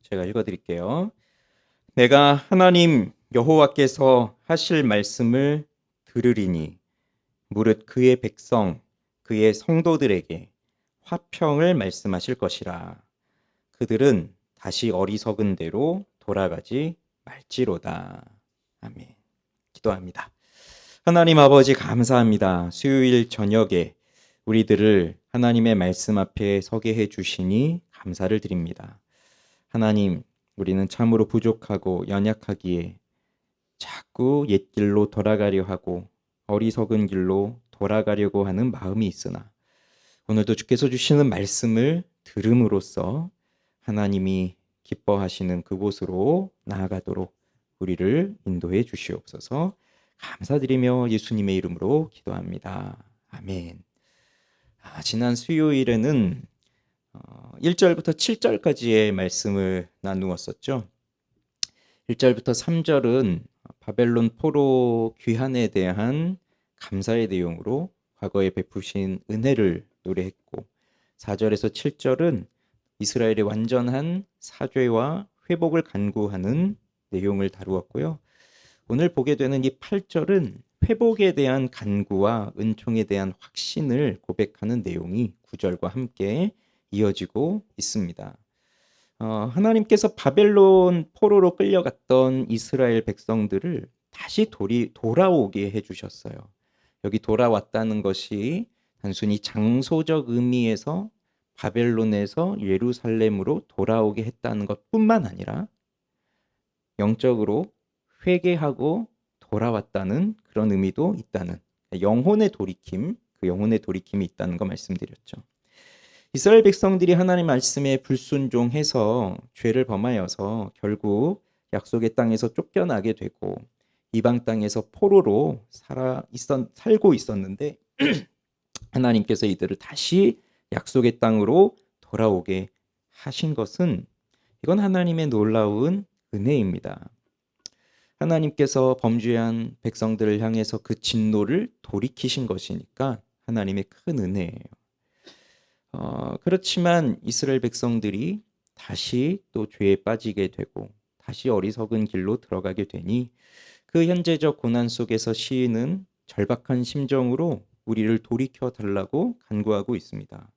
제가 읽어드릴게요. 내가 하나님 여호와께서 하실 말씀을 들으리니 무릇 그의 백성 그의 성도들에게 화평을 말씀하실 것이라. 그들은 다시 어리석은 대로 돌아가지 말지로다. 아멘. 기도합니다. 하나님 아버지 감사합니다. 수요일 저녁에 우리들을 하나님의 말씀 앞에 서게 해 주시니 감사를 드립니다. 하나님, 우리는 참으로 부족하고 연약하기에 자꾸 옛길로 돌아가려 하고 어리석은 길로 돌아가려고 하는 마음이 있으나 오늘도 주께서 주시는 말씀을 들음으로써 하나님이 기뻐하시는 그곳으로 나아가도록 우리를 인도해 주시옵소서. 감사드리며 예수님의 이름으로 기도합니다. 아멘. 지난 수요일에는 1절부터 7절까지의 말씀을 나누었었죠. 1절부터 3절은 바벨론 포로 귀환에 대한 감사의 내용으로 과거에 베푸신 은혜를 노래했고, 4절에서 7절은 이스라엘의 완전한 사죄와 회복을 간구하는 내용을 다루었고요. 오늘 보게 되는 이 8절은 회복에 대한 간구와 은총에 대한 확신을 고백하는 내용이 9절과 함께 이어지고 있습니다. 하나님께서 바벨론 포로로 끌려갔던 이스라엘 백성들을 다시 돌아오게 해주셨어요. 여기 돌아왔다는 것이 단순히 장소적 의미에서 바벨론에서 예루살렘으로 돌아오게 했다는 것뿐만 아니라 영적으로 회개하고 돌아왔다는 그런 의미도 있다는, 영혼의 돌이킴, 그 영혼의 돌이킴이 있다는 거 말씀드렸죠. 이스라엘 백성들이 하나님 말씀에 불순종해서 죄를 범하여서 결국 약속의 땅에서 쫓겨나게 되고 이방 땅에서 포로로 살고 있었는데 하나님께서 이들을 다시 약속의 땅으로 돌아오게 하신 것은, 이건 하나님의 놀라운 은혜입니다. 하나님께서 범죄한 백성들을 향해서 그 진노를 돌이키신 것이니까 하나님의 큰 은혜예요. 그렇지만 이스라엘 백성들이 다시 또 죄에 빠지게 되고 다시 어리석은 길로 들어가게 되니 그 현재적 고난 속에서 시인은 절박한 심정으로 우리를 돌이켜 달라고 간구하고 있습니다.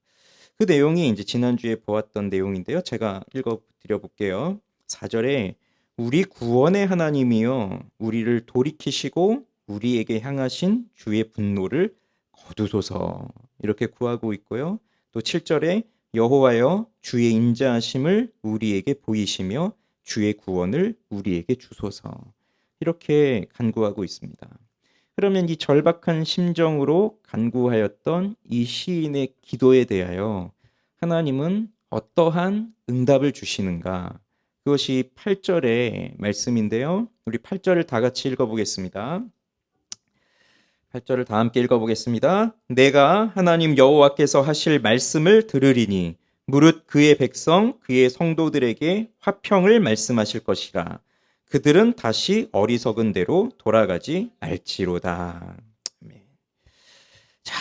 그 내용이 이제 지난주에 보았던 내용인데요. 제가 읽어드려 볼게요. 4절에 우리 구원의 하나님이여 우리를 돌이키시고 우리에게 향하신 주의 분노를 거두소서, 이렇게 구하고 있고요. 또 7절에 여호와여 주의 인자하심을 우리에게 보이시며 주의 구원을 우리에게 주소서, 이렇게 간구하고 있습니다. 그러면 이 절박한 심정으로 간구하였던 이 시인의 기도에 대하여 하나님은 어떠한 응답을 주시는가? 그것이 8절의 말씀인데요. 우리 8절을 다 같이 읽어보겠습니다. 8절을 다 함께 읽어보겠습니다. 내가 하나님 여호와께서 하실 말씀을 들으리니 무릇 그의 백성 그의 성도들에게 화평을 말씀하실 것이라. 그들은 다시 어리석은 대로 돌아가지 말지로다. 자,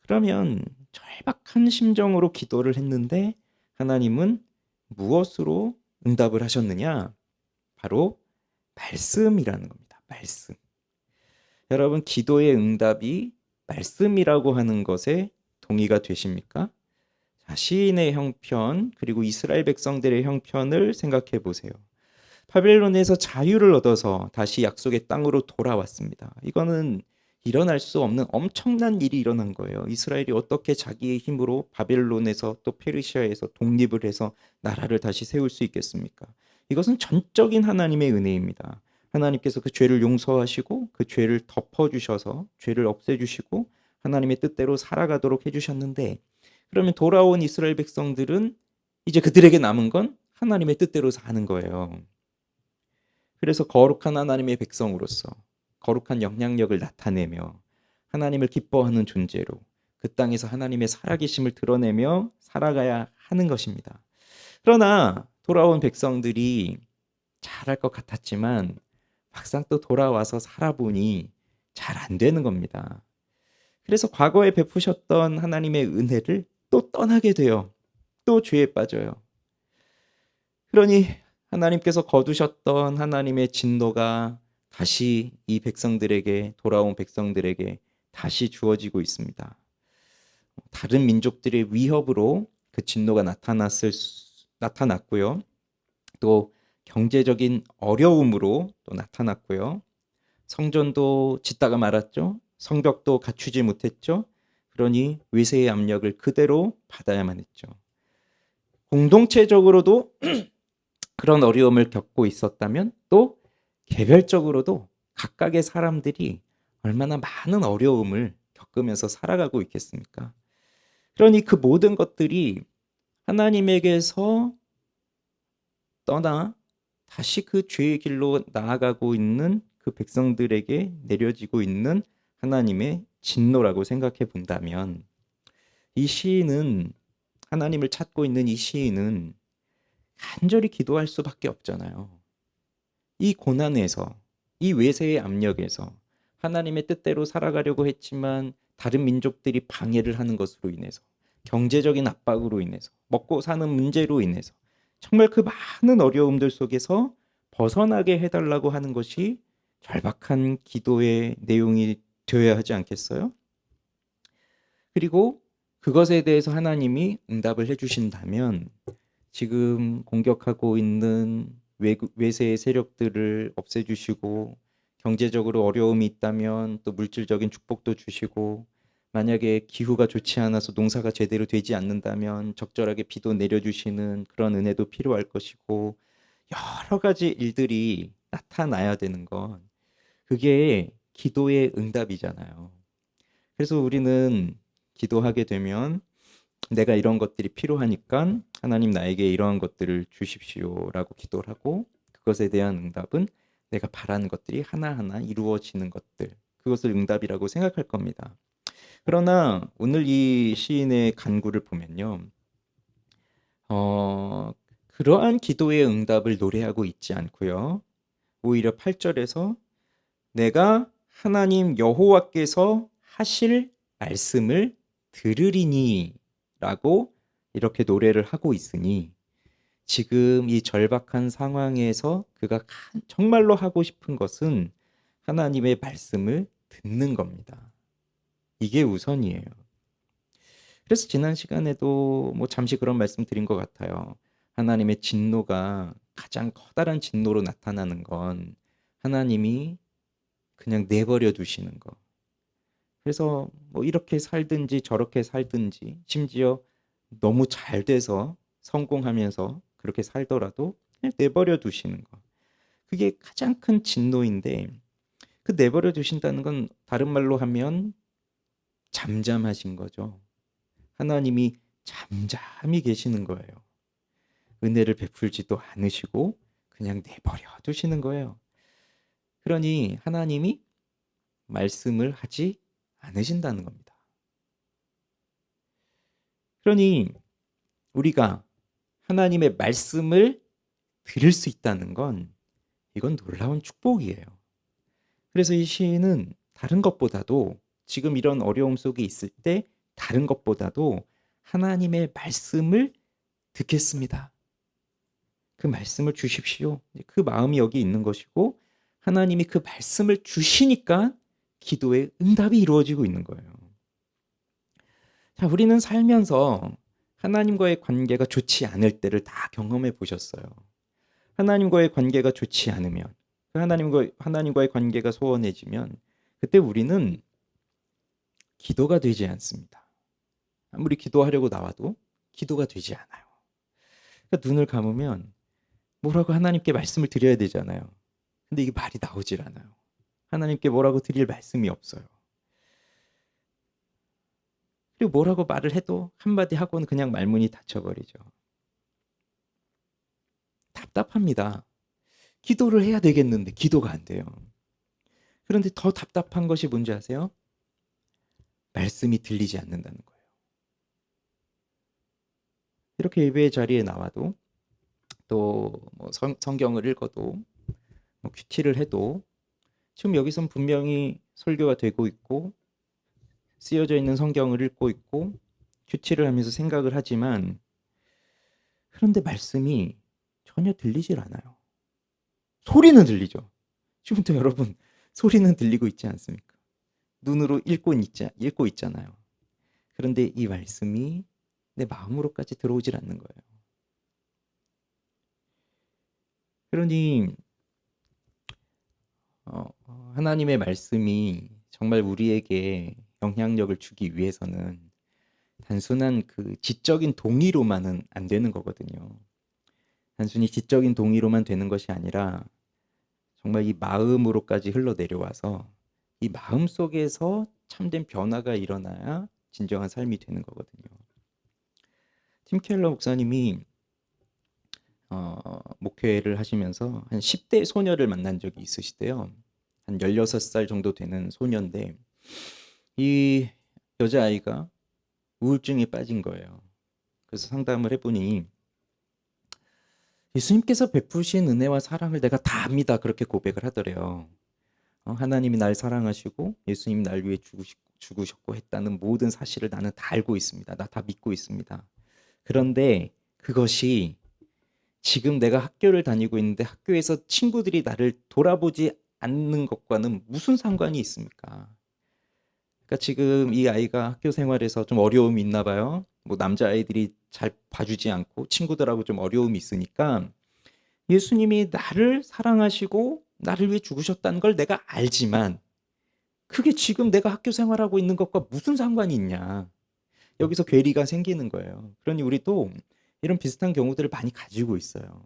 그러면 절박한 심정으로 기도를 했는데 하나님은 무엇으로 응답을 하셨느냐? 바로 말씀이라는 겁니다. 말씀. 여러분, 기도의 응답이 말씀이라고 하는 것에 동의가 되십니까? 자, 시인의 형편 그리고 이스라엘 백성들의 형편을 생각해 보세요. 바벨론에서 자유를 얻어서 다시 약속의 땅으로 돌아왔습니다. 이거는 일어날 수 없는 엄청난 일이 일어난 거예요. 이스라엘이 어떻게 자기의 힘으로 바벨론에서 또 페르시아에서 독립을 해서 나라를 다시 세울 수 있겠습니까? 이것은 전적인 하나님의 은혜입니다. 하나님께서 그 죄를 용서하시고 그 죄를 덮어주셔서 죄를 없애주시고 하나님의 뜻대로 살아가도록 해주셨는데, 그러면 돌아온 이스라엘 백성들은 이제 그들에게 남은 건 하나님의 뜻대로 사는 거예요. 그래서 거룩한 하나님의 백성으로서 거룩한 영향력을 나타내며 하나님을 기뻐하는 존재로 그 땅에서 하나님의 살아계심을 드러내며 살아가야 하는 것입니다. 그러나 돌아온 백성들이 잘할 것 같았지만 막상 또 돌아와서 살아보니 잘 안 되는 겁니다. 그래서 과거에 베푸셨던 하나님의 은혜를 또 떠나게 돼요. 또 죄에 빠져요. 그러니 하나님께서 거두셨던 하나님의 진노가 다시 이 백성들에게, 돌아온 백성들에게 다시 주어지고 있습니다. 다른 민족들의 위협으로 그 진노가 나타났고요. 또 경제적인 어려움으로 또 나타났고요. 성전도 짓다가 말았죠. 성벽도 갖추지 못했죠. 그러니 외세의 압력을 그대로 받아야만 했죠. 공동체적으로도 그런 어려움을 겪고 있었다면 또 개별적으로도 각각의 사람들이 얼마나 많은 어려움을 겪으면서 살아가고 있겠습니까? 그러니 그 모든 것들이 하나님에게서 떠나 다시 그 죄의 길로 나아가고 있는 그 백성들에게 내려지고 있는 하나님의 진노라고 생각해 본다면, 이 시인은, 하나님을 찾고 있는 이 시인은 간절히 기도할 수밖에 없잖아요. 이 고난에서, 이 외세의 압력에서 하나님의 뜻대로 살아가려고 했지만 다른 민족들이 방해를 하는 것으로 인해서, 경제적인 압박으로 인해서, 먹고 사는 문제로 인해서 정말 그 많은 어려움들 속에서 벗어나게 해달라고 하는 것이 절박한 기도의 내용이 되어야 하지 않겠어요? 그리고 그것에 대해서 하나님이 응답을 해주신다면 지금 공격하고 있는 외세의 세력들을 없애주시고, 경제적으로 어려움이 있다면 또 물질적인 축복도 주시고, 만약에 기후가 좋지 않아서 농사가 제대로 되지 않는다면 적절하게 비도 내려주시는 그런 은혜도 필요할 것이고, 여러 가지 일들이 나타나야 되는 건 그게 기도의 응답이잖아요. 그래서 우리는 기도하게 되면 내가 이런 것들이 필요하니까 하나님 나에게 이러한 것들을 주십시오라고 기도를 하고, 그것에 대한 응답은 내가 바라는 것들이 하나하나 이루어지는 것들, 그것을 응답이라고 생각할 겁니다. 그러나 오늘 이 시인의 간구를 보면요, 그러한 기도의 응답을 노래하고 있지 않고요, 오히려 8절에서 내가 하나님 여호와께서 하실 말씀을 들으리니 라고 이렇게 노래를 하고 있으니, 지금 이 절박한 상황에서 그가 정말로 하고 싶은 것은 하나님의 말씀을 듣는 겁니다. 이게 우선이에요. 그래서 지난 시간에도 뭐 잠시 그런 말씀 드린 것 같아요. 하나님의 진노가 가장 커다란 진노로 나타나는 건 하나님이 그냥 내버려 두시는 거. 그래서 뭐 이렇게 살든지 저렇게 살든지, 심지어 너무 잘 돼서 성공하면서 그렇게 살더라도 그냥 내버려 두시는 거. 그게 가장 큰 진노인데, 그 내버려 두신다는 건 다른 말로 하면 잠잠하신 거죠. 하나님이 잠잠히 계시는 거예요. 은혜를 베풀지도 않으시고 그냥 내버려 두시는 거예요. 그러니 하나님이 말씀을 하지 않으신다는 겁니다. 그러니 우리가 하나님의 말씀을 들을 수 있다는 건 이건 놀라운 축복이에요. 그래서 이 시인은 다른 것보다도, 지금 이런 어려움 속에 있을 때 다른 것보다도 하나님의 말씀을 듣겠습니다, 그 말씀을 주십시오, 그 마음이 여기 있는 것이고, 하나님이 그 말씀을 주시니까 기도의 응답이 이루어지고 있는 거예요. 자, 우리는 살면서 하나님과의 관계가 좋지 않을 때를 다 경험해 보셨어요. 하나님과의 관계가 좋지 않으면, 하나님과의 관계가 소원해지면 그때 우리는 기도가 되지 않습니다. 아무리 기도하려고 나와도 기도가 되지 않아요. 그러니까 눈을 감으면 뭐라고 하나님께 말씀을 드려야 되잖아요. 근데 이게 말이 나오질 않아요. 하나님께 뭐라고 드릴 말씀이 없어요. 그리고 뭐라고 말을 해도 한마디 하고는 그냥 말문이 닫혀버리죠. 답답합니다. 기도를 해야 되겠는데 기도가 안 돼요. 그런데 더 답답한 것이 뭔지 아세요? 말씀이 들리지 않는다는 거예요. 이렇게 예배의 자리에 나와도, 또 뭐 성경을 읽어도, 뭐 큐티를 해도, 지금 여기선 분명히 설교가 되고 있고 쓰여져 있는 성경을 읽고 있고 큐티를 하면서 생각을 하지만, 그런데 말씀이 전혀 들리질 않아요. 소리는 들리죠. 지금도 여러분 소리는 들리고 있지 않습니까? 눈으로 읽고 있잖아요. 그런데 이 말씀이 내 마음으로까지 들어오질 않는 거예요. 그러니 하나님의 말씀이 정말 우리에게 영향력을 주기 위해서는 단순한 그 지적인 동의로만은 안 되는 거거든요. 단순히 지적인 동의로만 되는 것이 아니라 정말 이 마음으로까지 흘러내려와서 이 마음 속에서 참된 변화가 일어나야 진정한 삶이 되는 거거든요. 팀 켈러 목사님이 목회를 하시면서 한 10대 소녀를 만난 적이 있으시대요. 한 16살 정도 되는 소녀인데 이 여자아이가 우울증에 빠진 거예요. 그래서 상담을 해보니 예수님께서 베푸신 은혜와 사랑을 내가 다 압니다. 그렇게 고백을 하더래요. 하나님이 날 사랑하시고 예수님이 날 위해 죽으셨고 했다는 모든 사실을 나는 다 알고 있습니다. 나 다 믿고 있습니다. 그런데 그것이 지금 내가 학교를 다니고 있는데 학교에서 친구들이 나를 돌아보지 않는 것과는 무슨 상관이 있습니까? 그러니까 지금 이 아이가 학교 생활에서 좀 어려움이 있나 봐요. 뭐 남자아이들이 잘 봐주지 않고 친구들하고 좀 어려움이 있으니까 예수님이 나를 사랑하시고 나를 위해 죽으셨다는 걸 내가 알지만 그게 지금 내가 학교 생활하고 있는 것과 무슨 상관이 있냐. 여기서 괴리가 생기는 거예요. 그러니 우리도 이런 비슷한 경우들을 많이 가지고 있어요.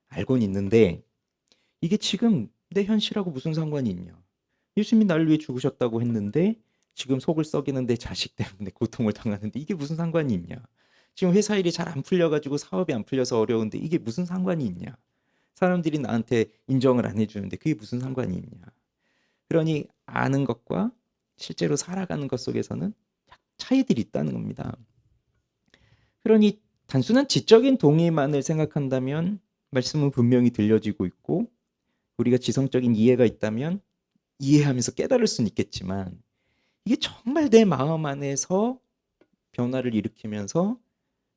알고는 있는데 이게 지금 내 현실하고 무슨 상관이 있냐. 예수님이 나를 위해 죽으셨다고 했는데 지금 속을 썩이는 내 자식 때문에 고통을 당하는데 이게 무슨 상관이 있냐. 지금 회사 일이 잘 안 풀려가지고 사업이 안 풀려서 어려운데 이게 무슨 상관이 있냐. 사람들이 나한테 인정을 안 해주는데 그게 무슨 상관이 있냐. 그러니 아는 것과 실제로 살아가는 것 속에서는 차이들이 있다는 겁니다. 그러니 단순한 지적인 동의만을 생각한다면 말씀은 분명히 들려지고 있고 우리가 지성적인 이해가 있다면 이해하면서 깨달을 수는 있겠지만 이게 정말 내 마음 안에서 변화를 일으키면서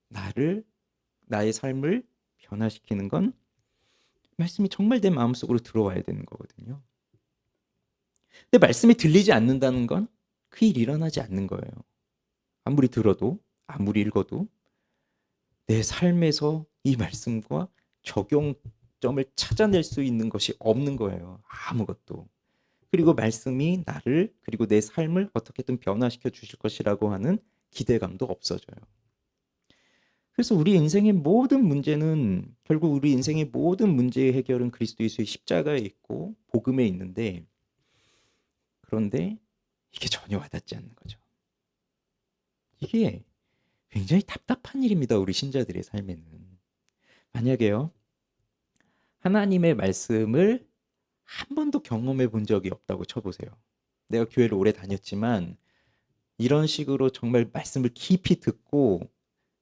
나의 삶을 변화시키는 건 말씀이 정말 내 마음속으로 들어와야 되는 거거든요. 근데 말씀이 들리지 않는다는 건 그 일이 일어나지 않는 거예요. 아무리 들어도 아무리 읽어도 내 삶에서 이 말씀과 적용점을 찾아낼 수 있는 것이 없는 거예요. 아무것도. 그리고 말씀이 나를 그리고 내 삶을 어떻게든 변화시켜 주실 것이라고 하는 기대감도 없어져요. 그래서 우리 인생의 모든 문제는 결국 우리 인생의 모든 문제의 해결은 그리스도 예수의 십자가에 있고 복음에 있는데 그런데 이게 전혀 와닿지 않는 거죠. 이게 굉장히 답답한 일입니다. 우리 신자들의 삶에는. 만약에요. 하나님의 말씀을 한 번도 경험해 본 적이 없다고 쳐보세요. 내가 교회를 오래 다녔지만 이런 식으로 정말 말씀을 깊이 듣고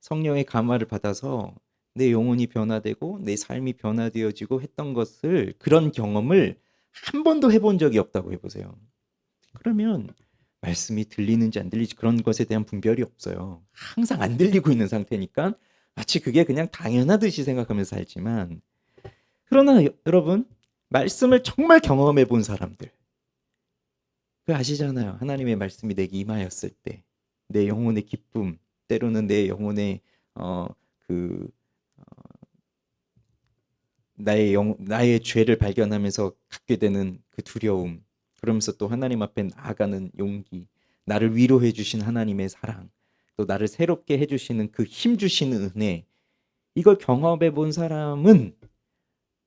성령의 감화를 받아서 내 영혼이 변화되고 내 삶이 변화되어지고 했던 것을 그런 경험을 한 번도 해본 적이 없다고 해보세요. 그러면 말씀이 들리는지 안 들리지 그런 것에 대한 분별이 없어요. 항상 안 들리고 있는 상태니까 마치 그게 그냥 당연하듯이 생각하면서 살지만 그러나 여러분 말씀을 정말 경험해 본 사람들 그 아시잖아요. 하나님의 말씀이 내게 임하였을 때 내 영혼의 기쁨 때로는 내 영혼의 그 나의 죄를 발견하면서 갖게 되는 그 두려움 그러면서 또 하나님 앞에 나아가는 용기 나를 위로해 주신 하나님의 사랑 또 나를 새롭게 해주시는 그 힘 주시는 은혜 이걸 경험해 본 사람은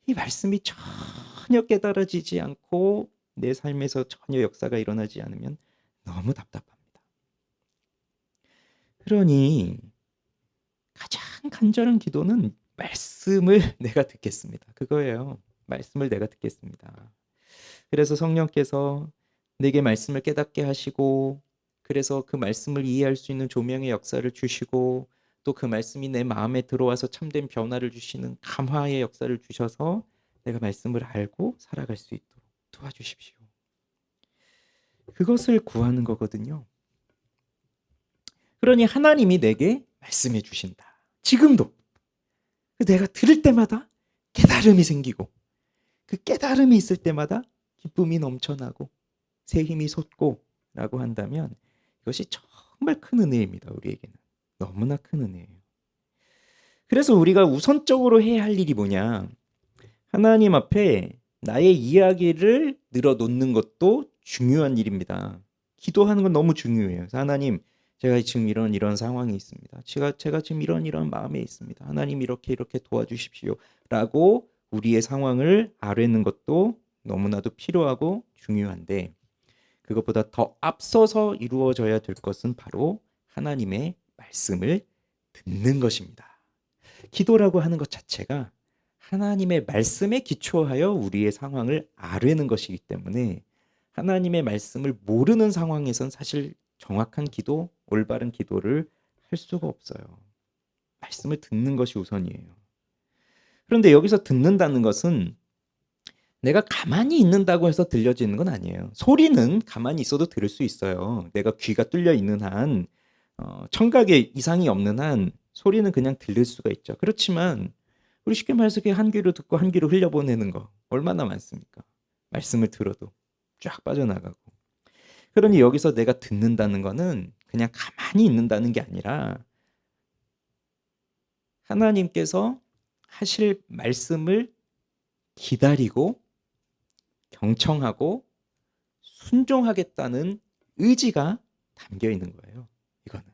이 말씀이 전혀 깨달아지지 않고 내 삶에서 전혀 역사가 일어나지 않으면 너무 답답합니다. 그러니 가장 간절한 기도는 말씀을 내가 듣겠습니다. 그거예요. 말씀을 내가 듣겠습니다. 그래서 성령께서 내게 말씀을 깨닫게 하시고 그래서 그 말씀을 이해할 수 있는 조명의 역사를 주시고 또 그 말씀이 내 마음에 들어와서 참된 변화를 주시는 감화의 역사를 주셔서 내가 말씀을 알고 살아갈 수 있도록 도와주십시오. 그것을 구하는 거거든요. 그러니 하나님이 내게 말씀해 주신다. 지금도. 내가 들을 때마다 깨달음이 생기고 그 깨달음이 있을 때마다 기쁨이 넘쳐나고 새 힘이 솟고 라고 한다면 이것이 정말 큰 은혜입니다. 우리에게는 너무나 큰 은혜예요. 그래서 우리가 우선적으로 해야 할 일이 뭐냐, 하나님 앞에 나의 이야기를 늘어놓는 것도 중요한 일입니다. 기도하는 건 너무 중요해요. 하나님, 제가 지금 이런 상황이 있습니다. 제가 지금 이런 마음에 있습니다. 하나님 이렇게 도와주십시오 라고 우리의 상황을 아뢰는 것도 너무나도 필요하고 중요한데, 그것보다 더 앞서서 이루어져야 될 것은 바로 하나님의 말씀을 듣는 것입니다. 기도라고 하는 것 자체가 하나님의 말씀에 기초하여 우리의 상황을 아뢰는 것이기 때문에 하나님의 말씀을 모르는 상황에선 사실 정확한 기도, 올바른 기도를 할 수가 없어요. 말씀을 듣는 것이 우선이에요. 그런데 여기서 듣는다는 것은 내가 가만히 있는다고 해서 들려지는 건 아니에요. 소리는 가만히 있어도 들을 수 있어요. 내가 귀가 뚫려 있는 한, 청각에 이상이 없는 한 소리는 그냥 들릴 수가 있죠. 그렇지만 우리 쉽게 말해서 한 귀로 듣고 한 귀로 흘려보내는 거 얼마나 많습니까? 말씀을 들어도 쫙 빠져나가고. 그러니 여기서 내가 듣는다는 거는 그냥 가만히 있는다는 게 아니라 하나님께서 하실 말씀을 기다리고 경청하고 순종하겠다는 의지가 담겨 있는 거예요. 이거는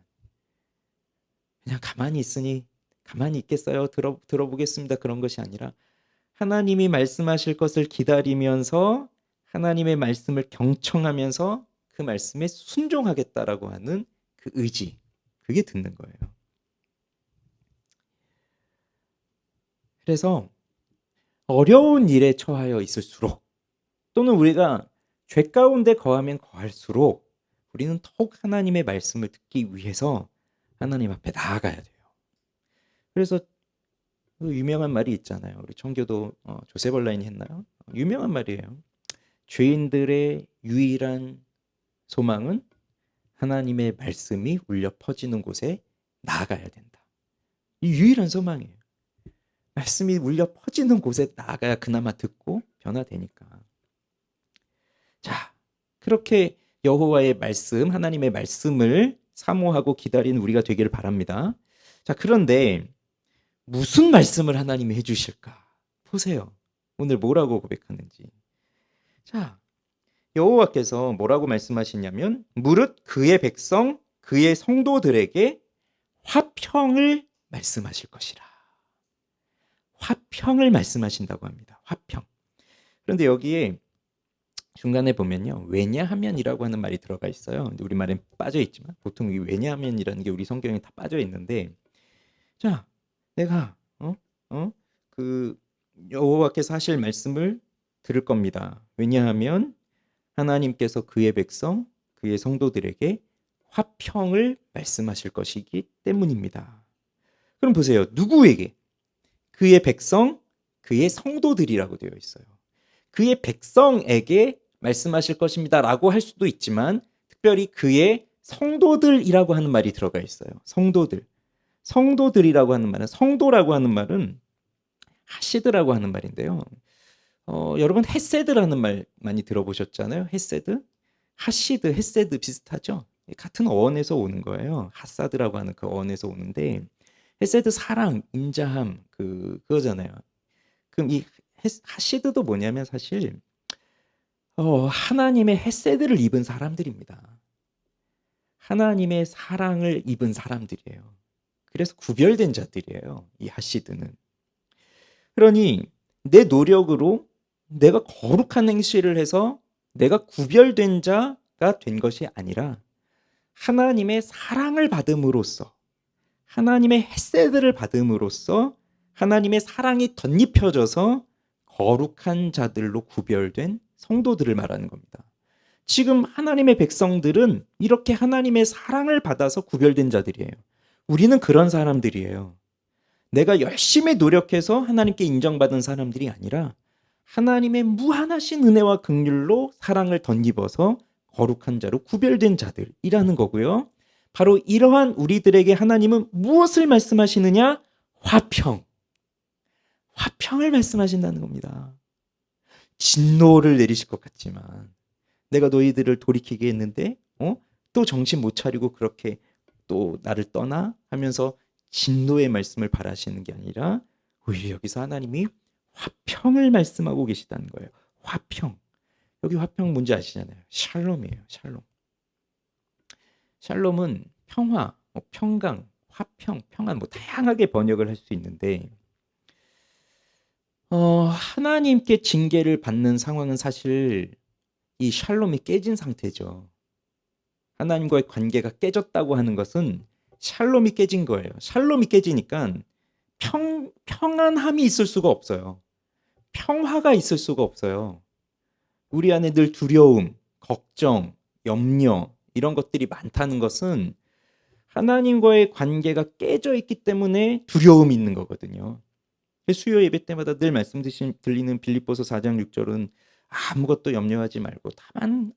그냥 가만히 있으니 가만히 있겠어요, 들어보겠습니다, 그런 것이 아니라 하나님이 말씀하실 것을 기다리면서 하나님의 말씀을 경청하면서 그 말씀에 순종하겠다라고 하는 그 의지, 그게 듣는 거예요. 그래서 어려운 일에 처하여 있을수록, 또는 우리가 죄 가운데 거하면 거할수록 우리는 더욱 하나님의 말씀을 듣기 위해서 하나님 앞에 나아가야 돼요. 그래서 그 유명한 말이 있잖아요. 우리 청교도 조셉 얼라인이 했나요? 유명한 말이에요. 죄인들의 유일한 소망은 하나님의 말씀이 울려 퍼지는 곳에 나아가야 된다. 이 유일한 소망이에요. 말씀이 울려 퍼지는 곳에 나아가야 그나마 듣고 변화되니까. 자, 그렇게 여호와의 말씀, 하나님의 말씀을 사모하고 기다리는 우리가 되기를 바랍니다. 자, 그런데 무슨 말씀을 하나님이 해주실까? 보세요. 오늘 뭐라고 고백하는지. 자, 여호와께서 뭐라고 말씀하시냐면 무릇 그의 백성, 그의 성도들에게 화평을 말씀하실 것이라. 화평을 말씀하신다고 합니다. 화평. 그런데 여기에 중간에 보면요, 왜냐하면이라고 하는 말이 들어가 있어요. 우리말엔 빠져 있지만 보통 이 왜냐하면이라는 게 우리 성경에 다 빠져 있는데, 자, 내가 그 여호와께서 하실 말씀을 들을 겁니다. 왜냐하면 하나님께서 그의 백성, 그의 성도들에게 화평을 말씀하실 것이기 때문입니다. 그럼 보세요. 누구에게? 그의 백성, 그의 성도들이라고 되어 있어요. 그의 백성에게 말씀하실 것입니다 라고 할 수도 있지만 특별히 그의 성도들이라고 하는 말이 들어가 있어요. 성도들. 성도들이라고 하는 말은, 성도라고 하는 말은 하시드라고 하는 말인데요. 여러분 헤세드라는 말 많이 들어보셨잖아요. 헤세드, 하시드, 헤세드 비슷하죠. 같은 어원에서 오는 거예요. 하사드라고 하는 그 어원에서 오는데, 헤세드 사랑, 인자함, 그거잖아요. 그럼 이 하시드도 뭐냐면 사실 하나님의 헤세드를 입은 사람들입니다. 하나님의 사랑을 입은 사람들이에요. 그래서 구별된 자들이에요. 이 하시드는. 그러니 내 노력으로 내가 거룩한 행실을 해서 내가 구별된 자가 된 것이 아니라 하나님의 사랑을 받음으로써, 하나님의 헤세드를 받음으로써 하나님의 사랑이 덧입혀져서 거룩한 자들로 구별된 성도들을 말하는 겁니다. 지금 하나님의 백성들은 이렇게 하나님의 사랑을 받아서 구별된 자들이에요. 우리는 그런 사람들이에요. 내가 열심히 노력해서 하나님께 인정받은 사람들이 아니라 하나님의 무한하신 은혜와 긍휼로 사랑을 덧입어서 거룩한 자로 구별된 자들이라는 거고요. 바로 이러한 우리들에게 하나님은 무엇을 말씀하시느냐? 화평. 화평을 말씀하신다는 겁니다. 진노를 내리실 것 같지만 내가 너희들을 돌이키게 했는데 또 정신 못 차리고 그렇게 또 나를 떠나 하면서 진노의 말씀을 바라시는 게 아니라 오히려 여기서 하나님이 화평을 말씀하고 계시다는 거예요. 화평. 여기 화평 뭔지 아시잖아요. 샬롬이에요. 샬롬. 샬롬은 평화, 평강, 화평, 평안 다양하게 번역을 할 수 있는데 하나님께 징계를 받는 상황은 사실 이 샬롬이 깨진 상태죠. 하나님과의 관계가 깨졌다고 하는 것은 샬롬이 깨진 거예요. 샬롬이 깨지니까 평안함이 있을 수가 없어요. 평화가 있을 수가 없어요. 우리 안에 늘 두려움, 걱정, 염려 이런 것들이 많다는 것은 하나님과의 관계가 깨져 있기 때문에 두려움이 있는 거거든요. 수요 예배 때마다 늘 들리는 빌립보서 4장 6절은 아무것도 염려하지 말고 다만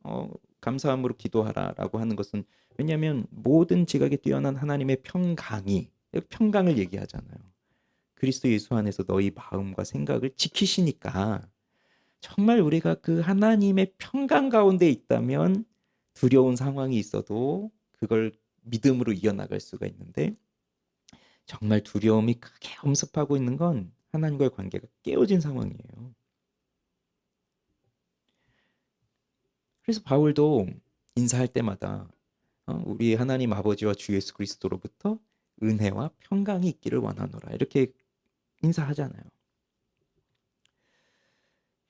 감사함으로 기도하라라고 하는 것은 왜냐하면 모든 지각에 뛰어난 하나님의 평강을 얘기하잖아요. 그리스도 예수 안에서 너희 마음과 생각을 지키시니까 정말 우리가 그 하나님의 평강 가운데 있다면 두려운 상황이 있어도 그걸 믿음으로 이어나갈 수가 있는데 정말 두려움이 크게 엄습하고 있는 건 하나님과의 관계가 깨어진 상황이에요. 그래서 바울도 인사할 때마다 우리 하나님 아버지와 주 예수 그리스도로부터 은혜와 평강이 있기를 원하노라 이렇게 인사하잖아요.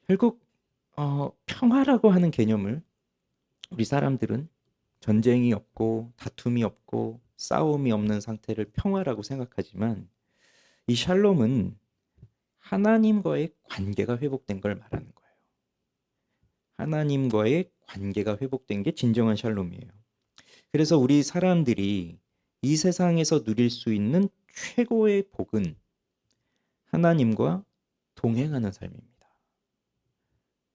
결국 평화라고 하는 개념을 우리 사람들은 전쟁이 없고 다툼이 없고 싸움이 없는 상태를 평화라고 생각하지만 이 샬롬은 하나님과의 관계가 회복된 걸 말하는 거예요. 하나님과의 관계가 회복된 게 진정한 샬롬이에요. 그래서 우리 사람들이 이 세상에서 누릴 수 있는 최고의 복은 하나님과 동행하는 삶입니다.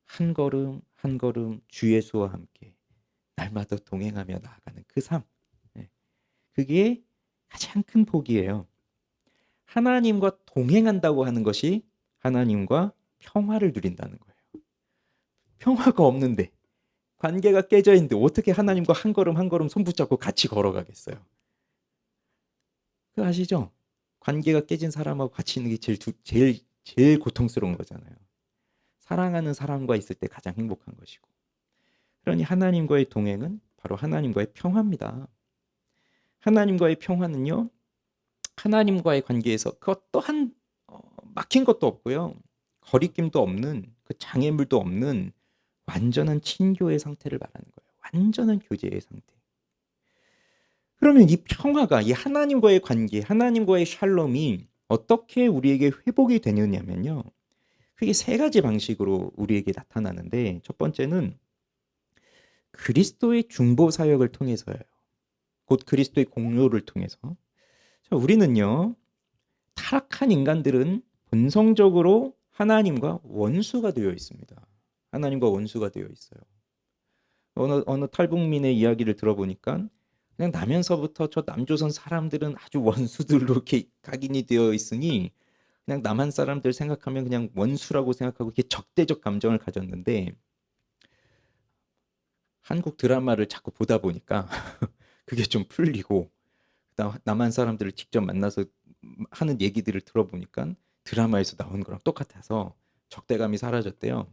한 걸음 한 걸음 주 예수와 함께 날마다 동행하며 나아가는 그 삶. 그게 가장 큰 복이에요. 하나님과 동행한다고 하는 것이 하나님과 평화를 누린다는 거예요. 평화가 없는데 관계가 깨져 있는데 어떻게 하나님과 한 걸음 한 걸음 손 붙잡고 같이 걸어가겠어요? 그거 아시죠? 관계가 깨진 사람하고 같이 있는 게 제일 고통스러운 거잖아요. 사랑하는 사람과 있을 때 가장 행복한 것이고. 그러니 하나님과의 동행은 바로 하나님과의 평화입니다. 하나님과의 평화는요. 하나님과의 관계에서 그것 또한 막힌 것도 없고요. 거리낌도 없는 그 장애물도 없는 완전한 친교의 상태를 말하는 거예요. 완전한 교제의 상태. 그러면 이 평화가 이 하나님과의 관계, 하나님과의 샬롬이 어떻게 우리에게 회복이 되느냐면요. 그게 세 가지 방식으로 우리에게 나타나는데 첫 번째는 그리스도의 중보 사역을 통해서예요. 곧 그리스도의 공로를 통해서. 자, 우리는요. 타락한 인간들은 본성적으로 하나님과 원수가 되어 있습니다. 하나님과 원수가 되어 있어요. 어느 탈북민의 이야기를 들어보니까 그냥 나면서부터 저 남조선 사람들은 아주 원수들로 이렇게 각인이 되어 있으니 그냥 남한 사람들 생각하면 그냥 원수라고 생각하고 이렇게 적대적 감정을 가졌는데 한국 드라마를 자꾸 보다 보니까 그게 좀 풀리고 남한 사람들을 직접 만나서 하는 얘기들을 들어보니까 드라마에서 나온 거랑 똑같아서 적대감이 사라졌대요.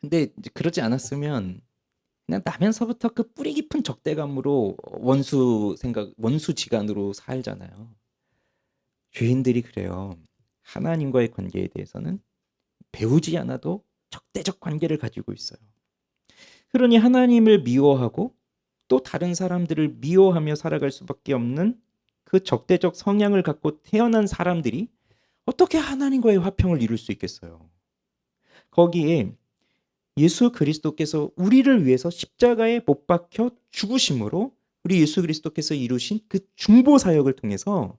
근데 이제 그러지 않았으면 그냥 나면서부터 그 뿌리 깊은 적대감으로 원수지간으로 살잖아요. 죄인들이 그래요. 하나님과의 관계에 대해서는 배우지 않아도 적대적 관계를 가지고 있어요. 그러니 하나님을 미워하고 또 다른 사람들을 미워하며 살아갈 수밖에 없는 그 적대적 성향을 갖고 태어난 사람들이 어떻게 하나님과의 화평을 이룰 수 있겠어요? 거기에 예수 그리스도께서 우리를 위해서 십자가에 못 박혀 죽으심으로 우리 예수 그리스도께서 이루신 그 중보 사역을 통해서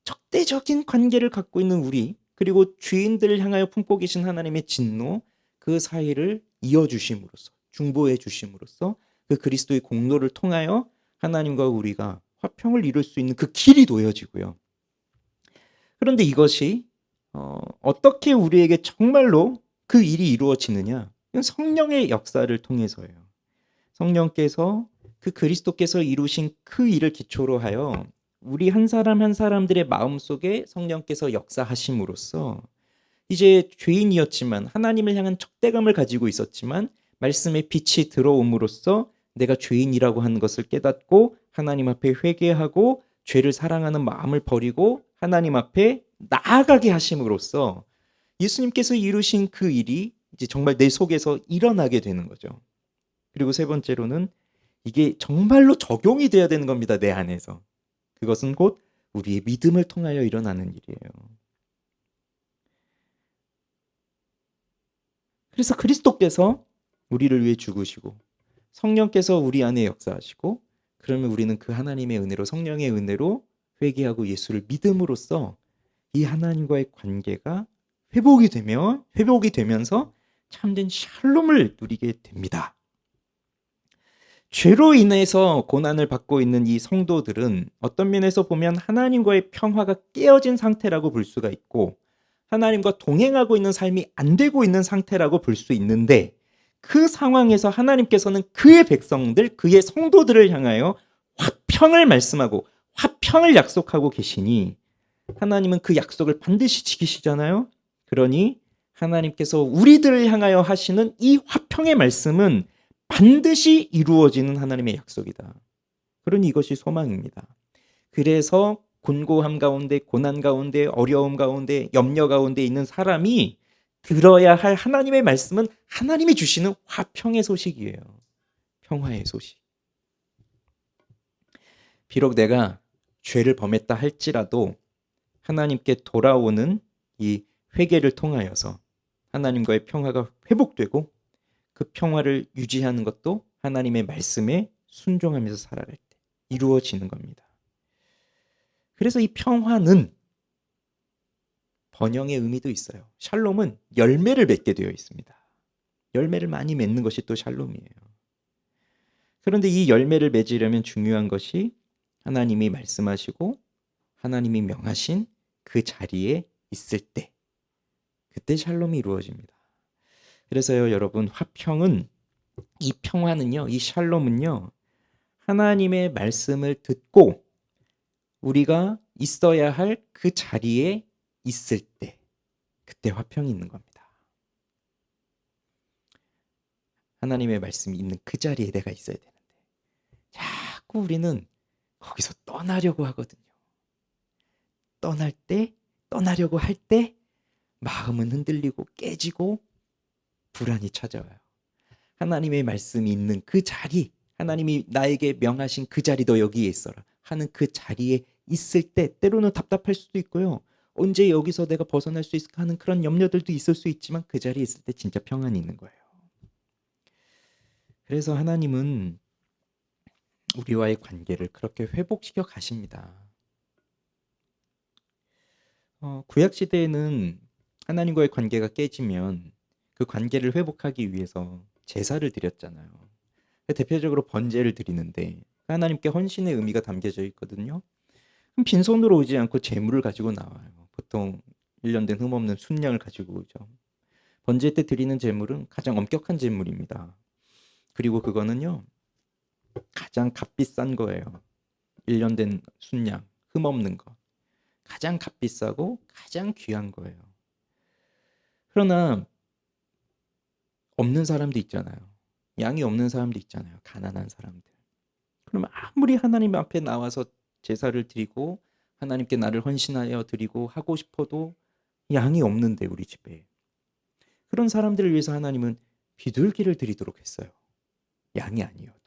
적대적인 관계를 갖고 있는 우리 그리고 죄인들을 향하여 품고 계신 하나님의 진노 그 사이를 이어주심으로써 중보해 주심으로써 그 그리스도의 공로를 통하여 하나님과 우리가 화평을 이룰 수 있는 그 길이 놓여지고요. 그런데 이것이 어떻게 우리에게 정말로 그 일이 이루어지느냐? 이건 성령의 역사를 통해서예요. 성령께서 그 그리스도께서 이루신 그 일을 기초로 하여 우리 한 사람 한 사람들의 마음속에 성령께서 역사하심으로써 이제 죄인이었지만 하나님을 향한 적대감을 가지고 있었지만 말씀의 빛이 들어옴으로써 내가 죄인이라고 하는 것을 깨닫고 하나님 앞에 회개하고 죄를 사랑하는 마음을 버리고 하나님 앞에 나아가게 하심으로써 예수님께서 이루신 그 일이 이제 정말 내 속에서 일어나게 되는 거죠. 그리고 세 번째로는 이게 정말로 적용이 돼야 되는 겁니다. 내 안에서. 그것은 곧 우리의 믿음을 통하여 일어나는 일이에요. 그래서 그리스도께서 우리를 위해 죽으시고 성령께서 우리 안에 역사하시고 그러면 우리는 그 하나님의 은혜로 성령의 은혜로 회개하고 예수를 믿음으로써 이 하나님과의 관계가 회복이 되면서 참된 샬롬을 누리게 됩니다. 죄로 인해서 고난을 받고 있는 이 성도들은 어떤 면에서 보면 하나님과의 평화가 깨어진 상태라고 볼 수가 있고 하나님과 동행하고 있는 삶이 안 되고 있는 상태라고 볼 수 있는데 그 상황에서 하나님께서는 그의 백성들, 그의 성도들을 향하여 화평을 말씀하고 화평을 약속하고 계시니 하나님은 그 약속을 반드시 지키시잖아요. 그러니 하나님께서 우리들을 향하여 하시는 이 화평의 말씀은 반드시 이루어지는 하나님의 약속이다. 그러니 이것이 소망입니다. 그래서 곤고함 가운데, 고난 가운데, 어려움 가운데, 염려 가운데 있는 사람이 들어야 할 하나님의 말씀은 하나님이 주시는 화평의 소식이에요. 평화의 소식. 비록 내가 죄를 범했다 할지라도 하나님께 돌아오는 이 회개를 통하여서 하나님과의 평화가 회복되고 그 평화를 유지하는 것도 하나님의 말씀에 순종하면서 살아갈 때 이루어지는 겁니다. 그래서 이 평화는 번영의 의미도 있어요. 샬롬은 열매를 맺게 되어 있습니다. 열매를 많이 맺는 것이 또 샬롬이에요. 그런데 이 열매를 맺으려면 중요한 것이 하나님이 말씀하시고 하나님이 명하신 그 자리에 있을 때 그때 샬롬이 이루어집니다. 그래서요, 여러분, 화평은 이 평화는요, 이 샬롬은요, 하나님의 말씀을 듣고 우리가 있어야 할 그 자리에 있을 때 그때 화평이 있는 겁니다. 하나님의 말씀이 있는 그 자리에 내가 있어야 되는데 자꾸 우리는 거기서 떠나려고 하거든요. 떠나려고 할 때 마음은 흔들리고 깨지고 불안이 찾아와요. 하나님의 말씀이 있는 그 자리, 하나님이 나에게 명하신 그 자리 너 여기에 있어라 하는 그 자리에 있을 때 때로는 답답할 수도 있고요. 언제 여기서 내가 벗어날 수 있을까 하는 그런 염려들도 있을 수 있지만 그 자리에 있을 때 진짜 평안이 있는 거예요. 그래서 하나님은 우리와의 관계를 그렇게 회복시켜 가십니다. 구약시대에는 하나님과의 관계가 깨지면 그 관계를 회복하기 위해서 제사를 드렸잖아요. 대표적으로 번제를 드리는데 하나님께 헌신의 의미가 담겨져 있거든요. 그럼 빈손으로 오지 않고 제물을 가지고 나와요. 보통 1년 된 흠없는 순양을 가지고 오죠. 번제 때 드리는 제물은 가장 엄격한 제물입니다. 그리고 그거는요, 가장 값비싼 거예요. 1년 된 순양, 흠없는 거. 가장 값비싸고 가장 귀한 거예요. 그러나 없는 사람도 있잖아요. 양이 없는 사람도 있잖아요. 가난한 사람들. 그럼 아무리 하나님 앞에 나와서 제사를 드리고 하나님께 나를 헌신하여 드리고 하고 싶어도 양이 없는데 우리 집에. 그런 사람들을 위해서 하나님은 비둘기를 드리도록 했어요. 양이 아니어도.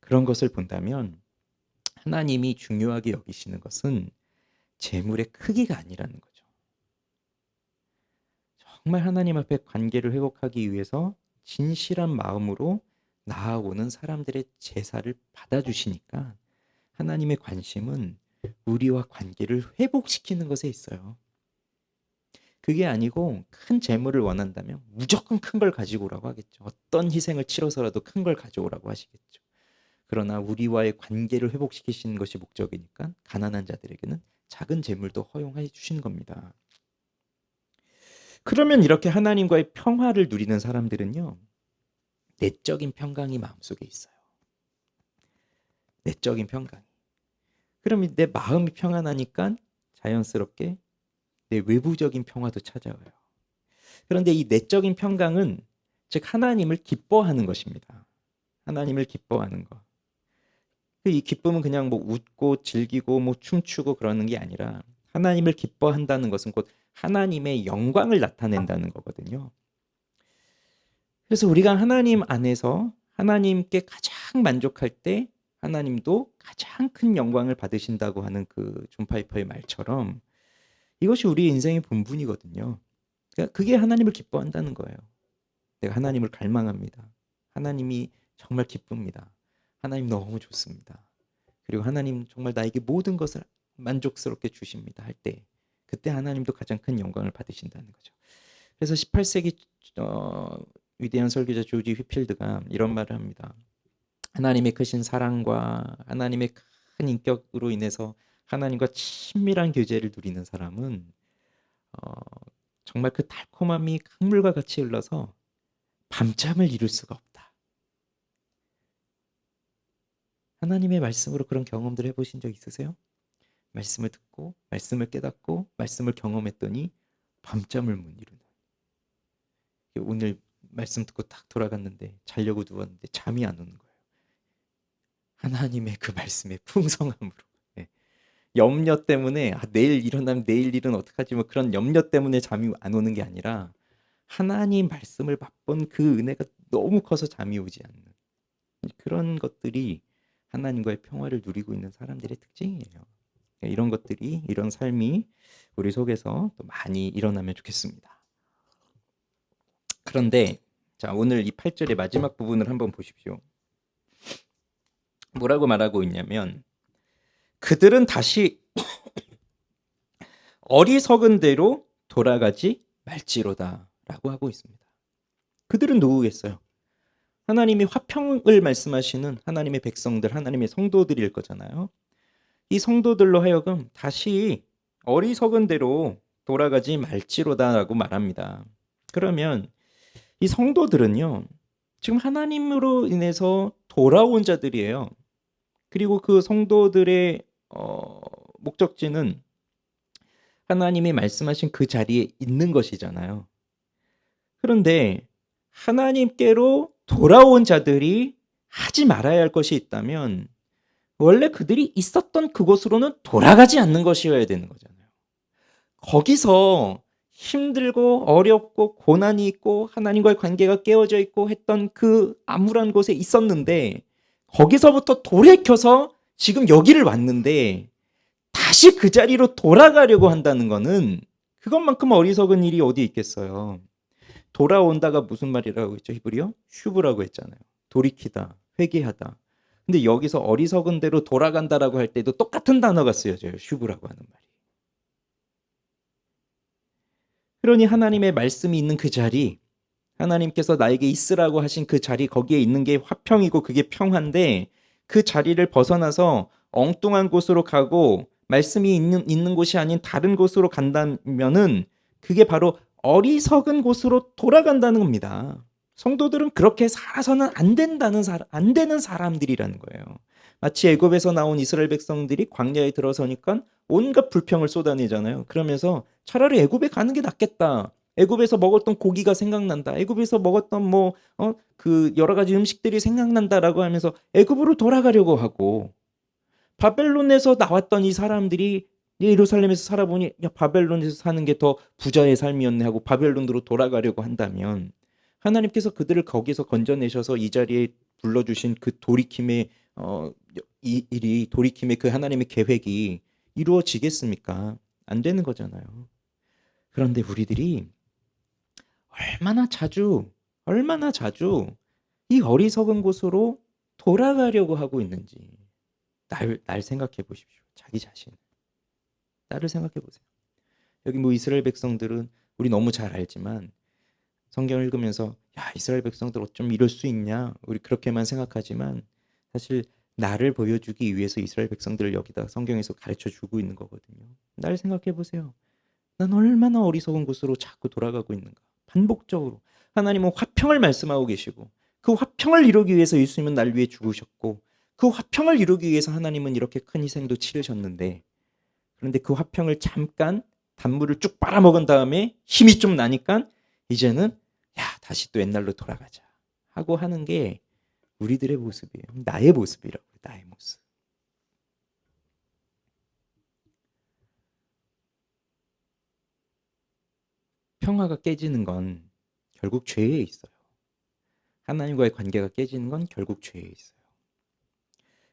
그런 것을 본다면 하나님이 중요하게 여기시는 것은 재물의 크기가 아니라는 거죠. 정말 하나님 앞에 관계를 회복하기 위해서 진실한 마음으로 나아오는 사람들의 제사를 받아주시니까 하나님의 관심은 우리와 관계를 회복시키는 것에 있어요. 그게 아니고 큰 재물을 원한다면 무조건 큰 걸 가지고 오라고 하겠죠. 어떤 희생을 치러서라도 큰 걸 가져오라고 하시겠죠. 그러나 우리와의 관계를 회복시키시는 것이 목적이니까 가난한 자들에게는 작은 재물도 허용해 주신 겁니다. 그러면 이렇게 하나님과의 평화를 누리는 사람들은요, 내적인 평강이 마음속에 있어요. 내적인 평강. 그러면 내 마음이 평안하니까 자연스럽게 내 외부적인 평화도 찾아와요. 그런데 이 내적인 평강은 즉 하나님을 기뻐하는 것입니다. 하나님을 기뻐하는 것. 이 기쁨은 그냥 뭐 웃고 즐기고 뭐 춤추고 그러는 게 아니라 하나님을 기뻐한다는 것은 곧 하나님의 영광을 나타낸다는 거거든요. 그래서 우리가 하나님 안에서 하나님께 가장 만족할 때 하나님도 가장 큰 영광을 받으신다고 하는 그 존 파이퍼의 말처럼 이것이 우리 인생의 본분이거든요. 그러니까 그게 하나님을 기뻐한다는 거예요. 내가 하나님을 갈망합니다. 하나님이 정말 기쁩니다. 하나님 너무 좋습니다. 그리고 하나님 정말 나에게 모든 것을 만족스럽게 주십니다 할 때 그때 하나님도 가장 큰 영광을 받으신다는 거죠. 그래서 18세기 위대한 설교자 조지 휘필드가 이런 말을 합니다. 하나님의 크신 사랑과 하나님의 큰 인격으로 인해서 하나님과 친밀한 교제를 누리는 사람은 정말 그 달콤함이 강물과 같이 흘러서 밤잠을 이룰 수가 없다. 하나님의 말씀으로 그런 경험들 해보신 적 있으세요? 말씀을 듣고 말씀을 깨닫고 말씀을 경험했더니 밤잠을 못 이루는. 오늘 말씀 듣고 딱 돌아갔는데 자려고 누웠는데 잠이 안 오는 거예요. 하나님의 그 말씀의 풍성함으로. 네. 염려 때문에 내일 일어나면 내일 일은 어떡하지 뭐 그런 염려 때문에 잠이 안 오는 게 아니라 하나님 말씀을 맛본 그 은혜가 너무 커서 잠이 오지 않는 그런 것들이 하나님과의 평화를 누리고 있는 사람들의 특징이에요. 이런 것들이 이런 삶이 우리 속에서 또 많이 일어나면 좋겠습니다. 그런데 자 오늘 이 8절의 마지막 부분을 한번 보십시오. 뭐라고 말하고 있냐면 그들은 다시 어리석은 대로 돌아가지 말지로다 라고 하고 있습니다. 그들은 누구겠어요? 하나님이 화평을 말씀하시는 하나님의 백성들, 하나님의 성도들일 거잖아요. 이 성도들로 하여금 다시 어리석은 대로 돌아가지 말지로다라고 말합니다. 그러면 이 성도들은요, 지금 하나님으로 인해서 돌아온 자들이에요. 그리고 그 성도들의 목적지는 하나님이 말씀하신 그 자리에 있는 것이잖아요. 그런데 하나님께로 돌아온 자들이 하지 말아야 할 것이 있다면 원래 그들이 있었던 그곳으로는 돌아가지 않는 것이어야 되는 거잖아요. 거기서 힘들고 어렵고 고난이 있고 하나님과의 관계가 깨어져 있고 했던 그 암울한 곳에 있었는데 거기서부터 돌이켜서 지금 여기를 왔는데 다시 그 자리로 돌아가려고 한다는 거는 그것만큼 어리석은 일이 어디 있겠어요. 돌아온다가 무슨 말이라고 했죠? 히브리어? 슈브라고 했잖아요. 돌이키다, 회개하다. 근데 여기서 어리석은 대로 돌아간다라고 할 때도 똑같은 단어가 쓰여져요. 슈브라고 하는 말이. 그러니 하나님의 말씀이 있는 그 자리, 하나님께서 나에게 있으라고 하신 그 자리, 거기에 있는 게 화평이고 그게 평화인데 그 자리를 벗어나서 엉뚱한 곳으로 가고 말씀이 있는 곳이 아닌 다른 곳으로 간다면은 그게 바로 어리석은 곳으로 돌아간다는 겁니다. 성도들은 그렇게 살아서는 안 되는 사람들이라는 거예요. 마치 애굽에서 나온 이스라엘 백성들이 광야에 들어서니까 온갖 불평을 쏟아내잖아요. 그러면서 차라리 애굽에 가는 게 낫겠다. 애굽에서 먹었던 고기가 생각난다. 애굽에서 먹었던 그 여러 가지 음식들이 생각난다라고 하면서 애굽으로 돌아가려고 하고 바벨론에서 나왔던 이 사람들이 예루살렘에서 살아보니 야, 바벨론에서 사는 게 더 부자의 삶이었네 하고 바벨론으로 돌아가려고 한다면 하나님께서 그들을 거기서 건져내셔서 이 자리에 불러주신 그 돌이킴의 이 일이 돌이킴의 그 하나님의 계획이 이루어지겠습니까? 안 되는 거잖아요. 그런데 우리들이 얼마나 자주 이 어리석은 곳으로 돌아가려고 하고 있는지 날 생각해 보십시오. 자기 자신. 나를 생각해 보세요. 여기 뭐 이스라엘 백성들은 우리 너무 잘 알지만 성경을 읽으면서 야 이스라엘 백성들 어쩜 이럴 수 있냐 우리 그렇게만 생각하지만 사실 나를 보여주기 위해서 이스라엘 백성들을 여기다 성경에서 가르쳐 주고 있는 거거든요. 나를 생각해 보세요. 난 얼마나 어리석은 곳으로 자꾸 돌아가고 있는가. 반복적으로 하나님은 화평을 말씀하고 계시고 그 화평을 이루기 위해서 예수님은 날 위해 죽으셨고 그 화평을 이루기 위해서 하나님은 이렇게 큰 희생도 치르셨는데, 그런데 그 화평을 잠깐 단물을 쭉 빨아먹은 다음에 힘이 좀 나니까 이제는 야 다시 또 옛날로 돌아가자 하고 하는 게 우리들의 모습이에요. 나의 모습이라고. 나의 모습. 평화가 깨지는 건 결국 죄에 있어요. 하나님과의 관계가 깨지는 건 결국 죄에 있어요.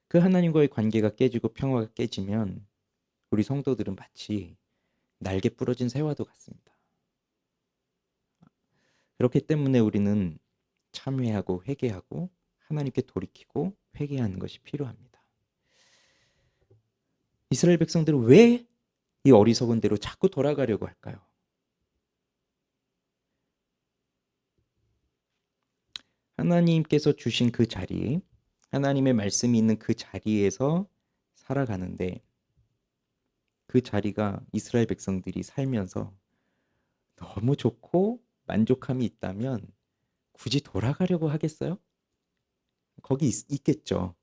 그 하나님과의 관계가 깨지고 평화가 깨지면 우리 성도들은 마치 날개 부러진 새와도 같습니다. 그렇기 때문에 우리는 참회하고 회개하고 하나님께 돌이키고 회개하는 것이 필요합니다. 이스라엘 백성들은 왜 이 어리석은 대로 자꾸 돌아가려고 할까요? 하나님께서 주신 그 자리, 하나님의 말씀이 있는 그 자리에서 살아가는데 그 자리가 이스라엘 백성들이 살면서 너무 좋고 만족함이 있다면 굳이 돌아가려고 하겠어요? 거기 있겠죠.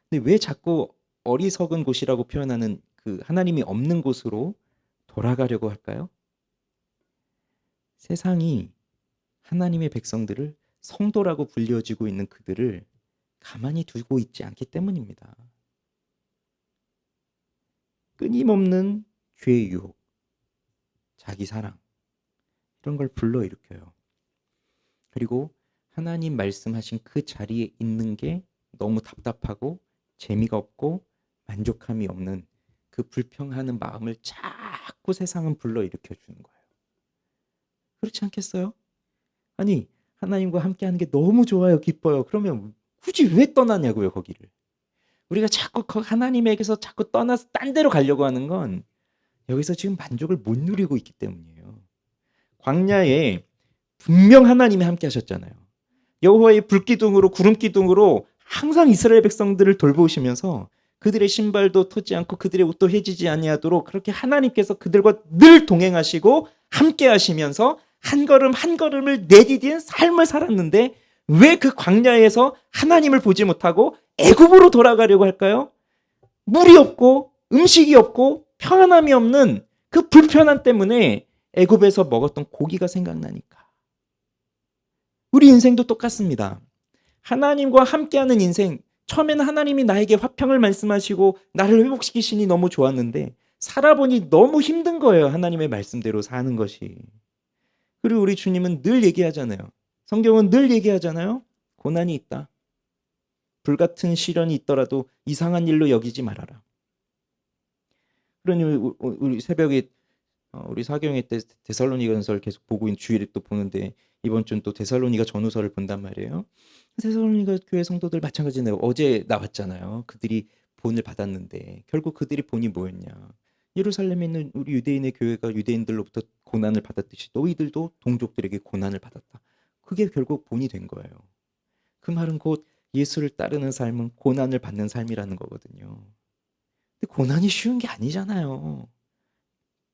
근데 왜 자꾸 어리석은 곳이라고 표현하는 그 하나님이 없는 곳으로 돌아가려고 할까요? 세상이 하나님의 백성들을 성도라고 불려지고 있는 그들을 가만히 두고 있지 않기 때문입니다. 끊임없는 죄의 유혹, 자기 사랑, 이런 걸 불러일으켜요. 그리고 하나님 말씀하신 그 자리에 있는 게 너무 답답하고 재미가 없고 만족함이 없는 그 불평하는 마음을 자꾸 세상은 불러일으켜 주는 거예요. 그렇지 않겠어요? 아니, 하나님과 함께하는 게 너무 좋아요, 기뻐요. 그러면 굳이 왜 떠나냐고요, 거기를. 우리가 자꾸 하나님에게서 자꾸 떠나서 딴 데로 가려고 하는 건 여기서 지금 만족을 못 누리고 있기 때문이에요. 광야에 분명 하나님이 함께 하셨잖아요. 여호와의 불기둥으로 구름기둥으로 항상 이스라엘 백성들을 돌보시면서 그들의 신발도 터지 않고 그들의 옷도 해지지 아니하도록 그렇게 하나님께서 그들과 늘 동행하시고 함께 하시면서 한 걸음 한 걸음을 내디딘 삶을 살았는데 왜 그 광야에서 하나님을 보지 못하고 애굽으로 돌아가려고 할까요? 물이 없고 음식이 없고 평안함이 없는 그 불편함 때문에 애굽에서 먹었던 고기가 생각나니까. 우리 인생도 똑같습니다. 하나님과 함께하는 인생, 처음에는 하나님이 나에게 화평을 말씀하시고 나를 회복시키시니 너무 좋았는데 살아보니 너무 힘든 거예요. 하나님의 말씀대로 사는 것이. 그리고 우리 주님은 늘 얘기하잖아요. 성경은 늘 얘기하잖아요. 고난이 있다. 불같은 시련이 있더라도 이상한 일로 여기지 말아라. 그러니 우리 새벽에 우리 사경회 때 데살로니가전서를 계속 보고 있는 주일에 또 보는데 이번 주는 또 데살로니가 전후서를 본단 말이에요. 데살로니가 교회 성도들 마찬가지네요. 어제 나왔잖아요. 그들이 본을 받았는데 결국 그들이 본이 뭐였냐. 예루살렘에 있는 우리 유대인의 교회가 유대인들로부터 고난을 받았듯이 너희들도 동족들에게 고난을 받았다. 그게 결국 본이 된 거예요. 그 말은 곧 예수를 따르는 삶은 고난을 받는 삶이라는 거거든요. 근데 고난이 쉬운 게 아니잖아요.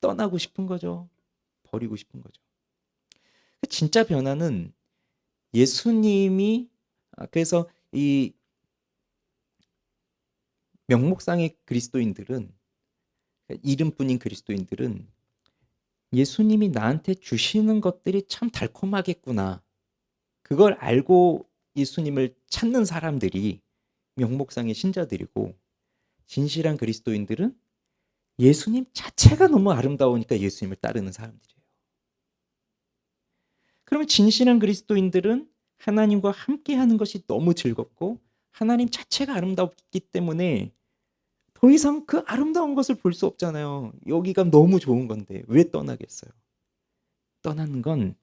떠나고 싶은 거죠. 버리고 싶은 거죠. 진짜 변화는 예수님이 그래서 이 명목상의 그리스도인들은 이름뿐인 그리스도인들은 예수님이 나한테 주시는 것들이 참 달콤하겠구나. 그걸 알고 예수님을 찾는 사람들이 명목상의 신자들이고 진실한 그리스도인들은 예수님 자체가 너무 아름다우니까 예수님을 따르는 사람들이에요. 그러면 진실한 그리스도인들은 하나님과 함께하는 것이 너무 즐겁고 하나님 자체가 아름답기 때문에 더 이상 그 아름다운 것을 볼 수 없잖아요. 여기가 너무 좋은 건데 왜 떠나겠어요? 떠나는 건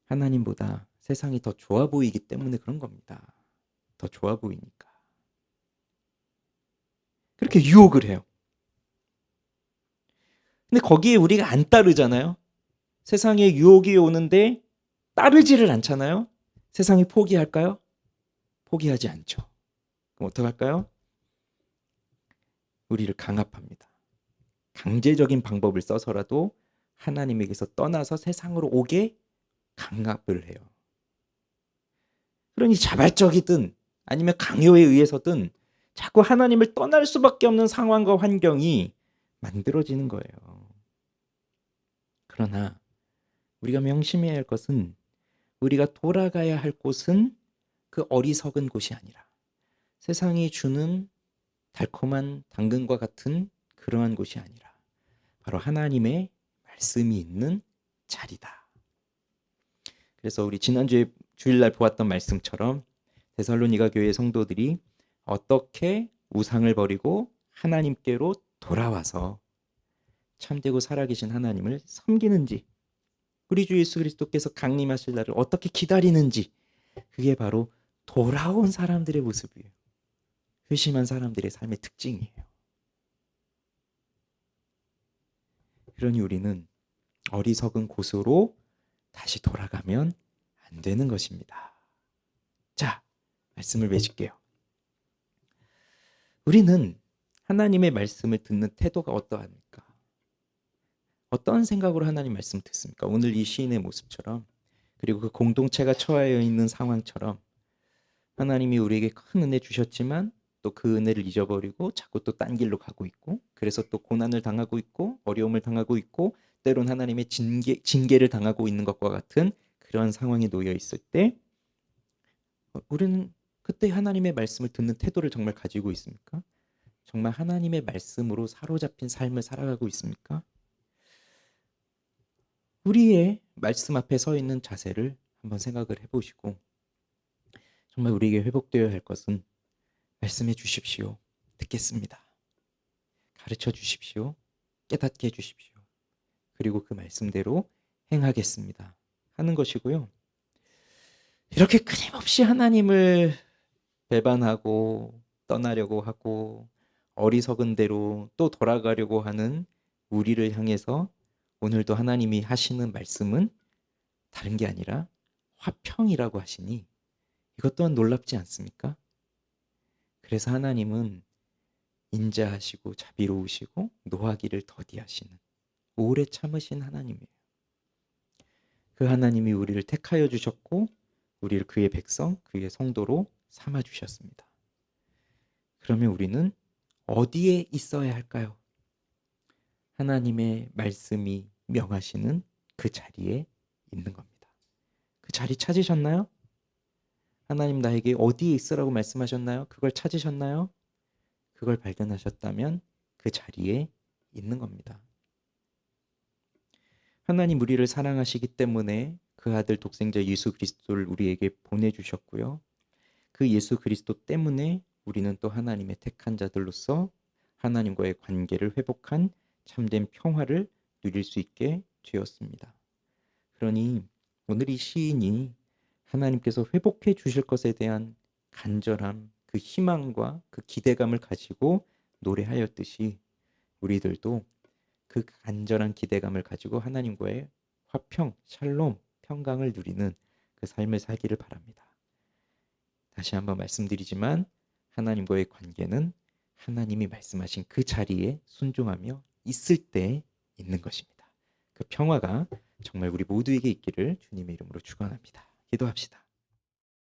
하나님보다 세상이 더 좋아 보이기 때문에 그런 겁니다. 더 좋아 보이니까. 그렇게 유혹을 해요. 근데 거기에 우리가 안 따르잖아요. 세상에 유혹이 오는데 따르지를 않잖아요. 세상이 포기할까요? 포기하지 않죠. 그럼 어떡할까요? 우리를 강압합니다. 강제적인 방법을 써서라도 하나님에게서 떠나서 세상으로 오게 강압을 해요. 그러니 자발적이든 아니면 강요에 의해서든 자꾸 하나님을 떠날 수밖에 없는 상황과 환경이 만들어지는 거예요. 그러나 우리가 명심해야 할 것은 우리가 돌아가야 할 곳은 그 어리석은 곳이 아니라 세상이 주는 달콤한 당근과 같은 그러한 곳이 아니라 바로 하나님의 말씀이 있는 자리다. 그래서 우리 지난주에 주일날 보았던 말씀처럼 데살로니가 교회 성도들이 어떻게 우상을 버리고 하나님께로 돌아와서 참되고 살아계신 하나님을 섬기는지, 우리 주 예수 그리스도께서 강림하실 날을 어떻게 기다리는지, 그게 바로 돌아온 사람들의 모습이에요. 회심한 사람들의 삶의 특징이에요. 그러니 우리는 어리석은 곳으로 다시 돌아가면 안 되는 것입니다. 자, 말씀을 맺을게요. 우리는 하나님의 말씀을 듣는 태도가 어떠합니까? 어떤 생각으로 하나님 말씀 듣습니까? 오늘 이 시인의 모습처럼, 그리고 그 공동체가 처해 있는 상황처럼 하나님이 우리에게 큰 은혜 주셨지만 또 그 은혜를 잊어버리고 자꾸 또 딴 길로 가고 있고, 그래서 또 고난을 당하고 있고 어려움을 당하고 있고 때론 하나님의 징계를 당하고 있는 것과 같은 그런 상황에 놓여 있을 때 우리는 그때 하나님의 말씀을 듣는 태도를 정말 가지고 있습니까? 정말 하나님의 말씀으로 사로잡힌 삶을 살아가고 있습니까? 우리의 말씀 앞에 서 있는 자세를 한번 생각을 해보시고, 정말 우리에게 회복되어야 할 것은 말씀해 주십시오. 듣겠습니다. 가르쳐 주십시오. 깨닫게 해 주십시오. 그리고 그 말씀대로 행하겠습니다. 하는 것이고요. 이렇게 끊임없이 하나님을 배반하고 떠나려고 하고 어리석은 대로 또 돌아가려고 하는 우리를 향해서 오늘도 하나님이 하시는 말씀은 다른 게 아니라 화평이라고 하시니 이것 또한 놀랍지 않습니까? 그래서 하나님은 인자하시고 자비로우시고 노하기를 더디하시는 오래 참으신 하나님이에요. 그 하나님이 우리를 택하여 주셨고 우리를 그의 백성, 그의 성도로 삼아 주셨습니다. 그러면 우리는 어디에 있어야 할까요? 하나님의 말씀이 명하시는 그 자리에 있는 겁니다. 그 자리 찾으셨나요? 하나님 나에게 어디에 있으라고 말씀하셨나요? 그걸 찾으셨나요? 그걸 발견하셨다면 그 자리에 있는 겁니다. 하나님 우리를 사랑하시기 때문에 그 아들 독생자 예수 그리스도를 우리에게 보내주셨고요. 그 예수 그리스도 때문에 우리는 또 하나님의 택한 자들로서 하나님과의 관계를 회복한 참된 평화를 누릴 수 있게 되었습니다. 그러니 오늘 이 시인이 하나님께서 회복해 주실 것에 대한 간절함, 그 희망과 그 기대감을 가지고 노래하였듯이 우리들도 그 간절한 기대감을 가지고 하나님과의 화평, 샬롬, 평강을 누리는 그 삶을 살기를 바랍니다. 다시 한번 말씀드리지만 하나님과의 관계는 하나님이 말씀하신 그 자리에 순종하며 있을 때 있는 것입니다. 그 평화가 정말 우리 모두에게 있기를 주님의 이름으로 축원합니다. 기도합시다.